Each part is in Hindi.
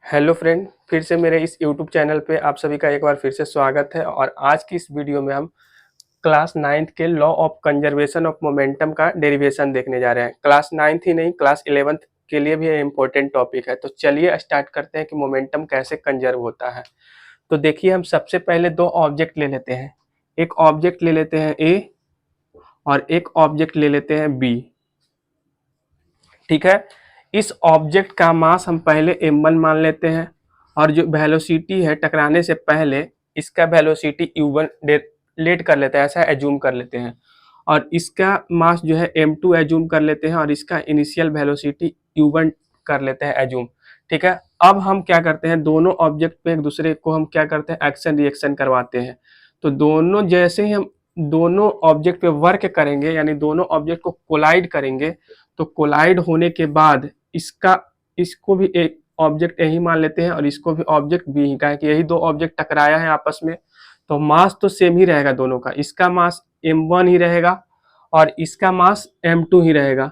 हेलो फ्रेंड, फिर से मेरे इस यूट्यूब चैनल पे आप सभी का एक बार फिर से स्वागत है। और आज की इस वीडियो में हम क्लास नाइन्थ के law of conservation of momentum का डेरिवेशन देखने जा रहे हैं। क्लास नाइन्थ ही नहीं, क्लास 11th के लिए भी ये इम्पोर्टेंट टॉपिक है। तो चलिए स्टार्ट करते हैं कि मोमेंटम कैसे कंजर्व होता है। तो देखिए, हम सबसे पहले दो ऑब्जेक्ट ले लेते हैं। एक ऑब्जेक्ट ले लेते हैं ए और एक ऑब्जेक्ट ले लेते हैं बी। ठीक है। इस ऑब्जेक्ट का मास हम पहले m1 मान लेते हैं और जो वेलोसिटी है टकराने से पहले इसका वेलोसिटी u1 लेट कर लेते हैं, ऐसा एज्यूम कर लेते हैं। और इसका मास जो है m2 एज्यूम कर लेते हैं और इसका इनिशियल वेलोसिटी u1 कर लेते हैं एज्यूम। ठीक है। अब हम क्या करते हैं, दोनों ऑब्जेक्ट पे एक दूसरे को हम क्या करते हैं, एक्शन रिएक्शन करवाते हैं। तो दोनों जैसे ही हम दोनों ऑब्जेक्ट पे वर्क करेंगे, यानी दोनों ऑब्जेक्ट को कोलाइड करेंगे, तो कोलाइड होने के बाद इसको भी एक ऑब्जेक्ट ए ही मान लेते हैं और इसको भी ऑब्जेक्ट बी ही का है कि यही दो ऑब्जेक्ट टकराया है आपस में। तो मास तो सेम ही रहेगा दोनों का, इसका मास m1 ही रहेगा और इसका मास m2 ही रहेगा।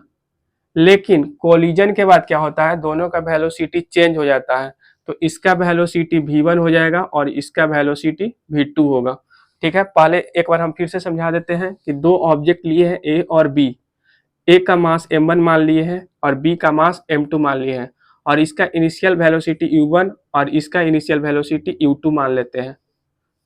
लेकिन कोलिजन के बाद क्या होता है, दोनों का वेलोसिटी चेंज हो जाता है। तो इसका वेलोसिटी v1 हो जाएगा और इसका वेलोसिटी v2 होगा। ठीक है। पहले एक बार हम फिर से समझा देते हैं कि दो ऑब्जेक्ट लिए हैं ए और बी। ए का मास m1 मान लिए हैं और बी का मास m2 मान लिए हैं और इसका इनिशियल वेलोसिटी u1 और इसका इनिशियल वेलोसिटी u2 मान लेते हैं।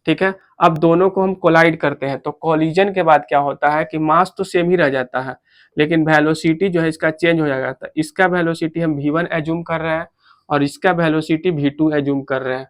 ठीक है। अब दोनों को हम कोलाइड करते हैं तो कोलिजन के बाद क्या होता है कि मास तो सेम ही रह जाता है, लेकिन वेलोसिटी जो है इसका चेंज हो जाएगा। तो इसका वेलोसिटी हम v1 एज्यूम कर रहे हैं और इसका वेलोसिटी v2 एज्यूम कर रहे हैं।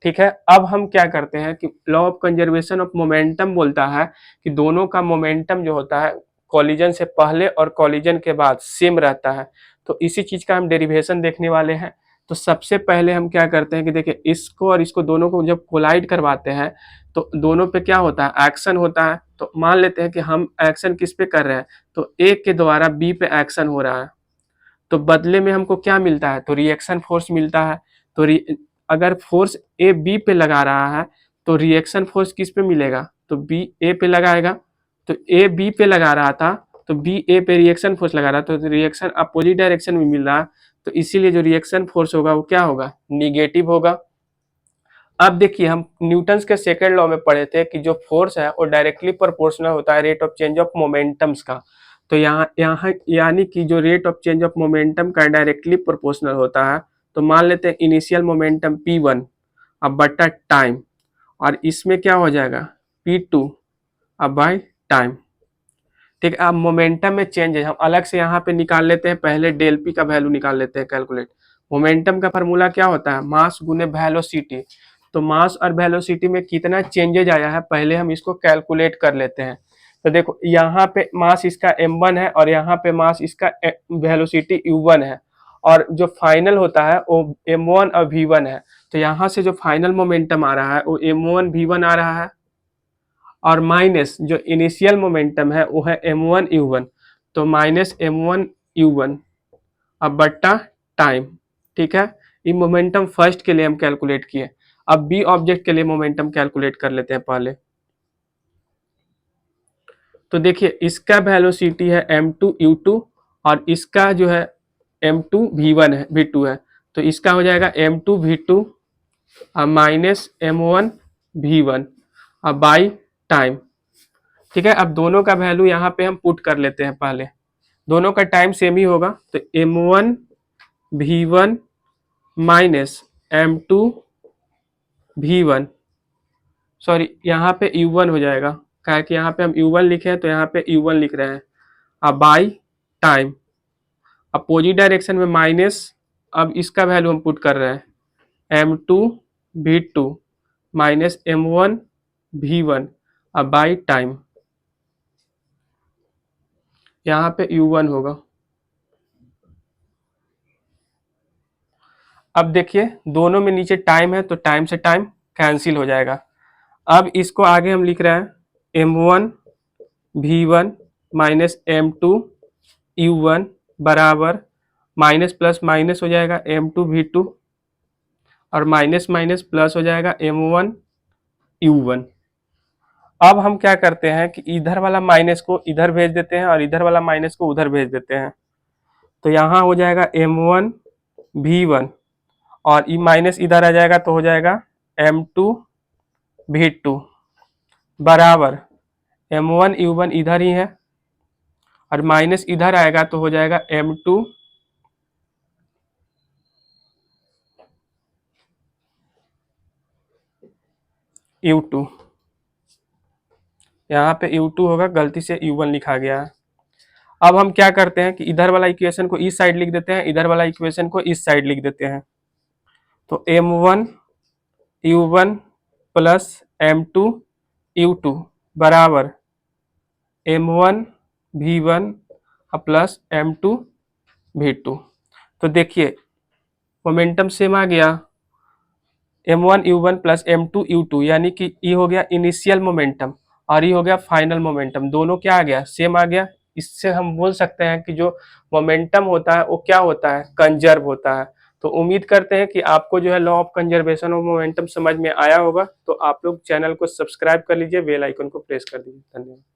ठीक है। अब हम क्या करते हैं कि law of conservation of momentum बोलता है कि दोनों का मोमेंटम जो होता है कोलिजन से पहले और कोलिजन के बाद सेम रहता है। तो इसी चीज का हम डेरिवेशन देखने वाले हैं। तो सबसे पहले हम क्या करते हैं कि देखिए, इसको और इसको दोनों को जब कोलाइड करवाते हैं तो दोनों पे क्या होता है, एक्शन होता है। तो मान लेते हैं कि हम एक्शन किस पे कर रहे हैं, तो ए के द्वारा बी पे एक्शन हो रहा है। तो बदले में हमको क्या मिलता है, तो रिएक्शन फोर्स मिलता है। तो अगर फोर्स ए बी पे लगा रहा है तो रिएक्शन फोर्स किस पे मिलेगा, तो बी ए पे लगाएगा। तो ए बी पे लगा रहा था तो बी ए पे रिएक्शन फोर्स लगा रहा था, तो रिएक्शन अपोजिट डायरेक्शन में मिल रहा है। तो इसीलिए जो रिएक्शन फोर्स होगा वो क्या होगा, निगेटिव होगा। अब देखिए, हम न्यूटन्स के सेकंड लॉ में पढ़े थे कि जो फोर्स है वो डायरेक्टली प्रोपोर्शनल होता है rate of change of momentums का। तो यहाँ यहाँ यानी कि जो rate of change of momentum का डायरेक्टली प्रोपोर्शनल होता है। तो मान लेते हैं इनिशियल मोमेंटम p1 अब बटा टाइम, और इसमें क्या हो जाएगा p2 अब बाय टाइम। ठीक है। अब मोमेंटम में चेंज है, हम अलग से यहाँ पे निकाल लेते हैं। पहले डेल पी का वैल्यू निकाल लेते हैं कैलकुलेट। मोमेंटम का फार्मूला क्या होता है, मास गुने वेलोसिटी। तो मास और वेलोसिटी में कितना चेंजेज आया है पहले हम इसको कैलकुलेट कर लेते हैं। तो देखो, यहाँ पे मास इसका m1 है और यहाँ पे मास इसका वेलोसिटी u1 है, और जो फाइनल होता है वो m1 और v1 है। तो यहाँ से जो फाइनल मोमेंटम आ रहा है वो m1 v1 आ रहा है, और माइनस जो इनिशियल मोमेंटम है वो है m1 u1। तो माइनस m1 u1 अब बट्टा टाइम। ठीक है। ये मोमेंटम फर्स्ट के लिए हम कैलकुलेट किए। अब बी ऑब्जेक्ट के लिए मोमेंटम कैलकुलेट कर लेते हैं पहले। तो देखिए, इसका वेलोसिटी है m2 u2 और इसका जो है m2 v1 है, v2 है। तो इसका हो जाएगा m2 v2 अब माइनस m1 v1 अब बाई टाइम। ठीक है। अब दोनों का वैल्यू यहाँ पे हम पुट कर लेते हैं पहले, दोनों का टाइम सेम ही होगा। तो m1 v1 minus m2 v1, sorry यहाँ पे u1 हो जाएगा, क्या कि यहाँ पे हम u1 लिखे हैं तो यहाँ पे u1 लिख रहे हैं। अब बाई टाइम, अपोजिट डायरेक्शन में माइनस, अब इसका वैल्यू हम पुट कर रहे हैं m2 v2 minus m1 v1 अब बाई टाइम, यहाँ पे u1 होगा। अब देखिए, दोनों में नीचे टाइम है तो टाइम से टाइम कैंसिल हो जाएगा। अब इसको आगे हम लिख रहे हैं m1 v1 minus m2 u1 बराबर माइनस प्लस माइनस हो जाएगा m2 v2 और माइनस माइनस प्लस हो जाएगा m1 u1। अब हम क्या करते हैं कि इधर वाला माइनस को इधर भेज देते हैं और इधर वाला माइनस को उधर भेज देते हैं। तो यहाँ हो जाएगा m1 v1 और ई माइनस इधर आ जाएगा तो हो जाएगा m2 v2 बराबर m1 u1 इधर ही है और माइनस इधर आएगा तो हो जाएगा m2 u2। यहाँ पे u2 होगा, गलती से u1 लिखा गया है। अब हम क्या करते हैं कि इधर वाला इक्वेशन को इस साइड लिख देते हैं, इधर वाला इक्वेशन को इस साइड लिख देते हैं। तो m1 u1 plus m2 u2 बराबर m1 v1 plus m2 v2। तो देखिए मोमेंटम सेम आ गया, m1 u1 plus m2 u2, यानी कि ये हो गया इनिशियल मोमेंटम और ये हो गया फाइनल मोमेंटम, दोनों क्या आ गया, सेम आ गया। इससे हम बोल सकते हैं कि जो मोमेंटम होता है वो क्या होता है, कंजर्व होता है। तो उम्मीद करते हैं कि आपको जो है law of conservation of momentum समझ में आया होगा। तो आप लोग चैनल को सब्सक्राइब कर लीजिए, बेल आइकन को प्रेस कर दीजिए। धन्यवाद।